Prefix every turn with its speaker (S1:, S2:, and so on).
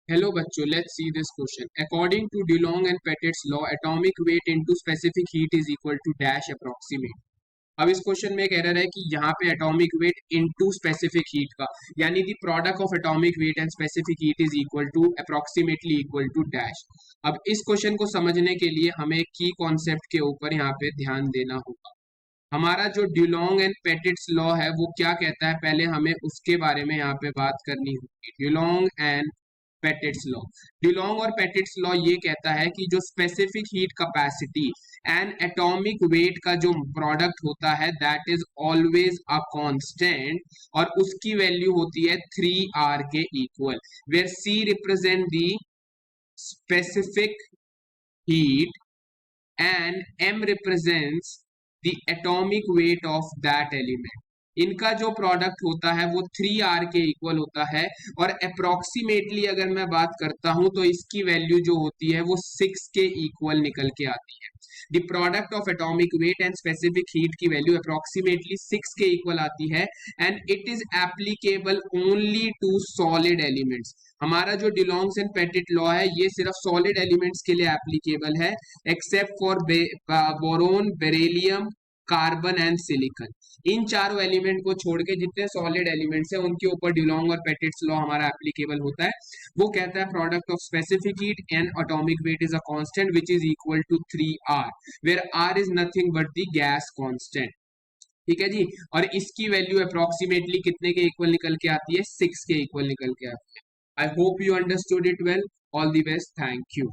S1: Hello बच्चों, let's see this question. According to DeLong and Petit's law, atomic weight into specific heat is equal to dash approximate. अब इस question में कह रहा है कि यहाँ पे atomic weight into specific heat का यानी the product of atomic weight and specific heat is equal to approximately equal to dash. अब इस क्वेश्चन को समझने के लिए हमें एक की कॉन्सेप्ट के ऊपर यहाँ पे ध्यान देना होगा। हमारा जो ड्यूलोंग एंड पेटिट्स लॉ है वो क्या कहता है, पहले हमें उसके बारे में यहाँ पे बात करनी होगी। ड्यूलोंग एंड पेटिट्स लॉ, ड्यूलोंग और पेटिट्स लॉ ये कहता है कि जो specific heat capacity and atomic weight का जो प्रोडक्ट होता है that is always a constant और उसकी वैल्यू होती है 3r के equal, where c represent the specific heat and m represents the atomic weight of that element. इनका जो प्रोडक्ट होता है वो 3r के इक्वल होता है और अप्रोक्सीमेटली अगर मैं बात करता हूं तो इसकी वैल्यू जो होती है वो 6 के इक्वल निकल के आती है। The product of atomic weight and specific heat की वैल्यू अप्रोक्सीमेटली 6 के इक्वल आती है and it is applicable only to solid elements. हमारा जो डिलोंग्स एंड पेटिट लॉ है ये सिर्फ सॉलिड एलिमेंट्स के लिए एप्लीकेबल है except for boron, beryllium, carbon and silicon. इन चारों एलिमेंट को छोड़ के जितने सॉलिड एलिमेंट्स हैं उनके ऊपर डिलोंग और पेटिट्स लॉ हमारा एप्लीकेबल होता है। वो कहता है product of specific heat and atomic weight is a constant which is equal to 3r, where r is nothing but the gas constant. ठीक है जी, और इसकी वैल्यू अप्रोक्सीमेटली कितने के इक्वल निकल के आती है, 6 के इक्वल निकल के आती है। I hope you understood it well. All the best, thank you.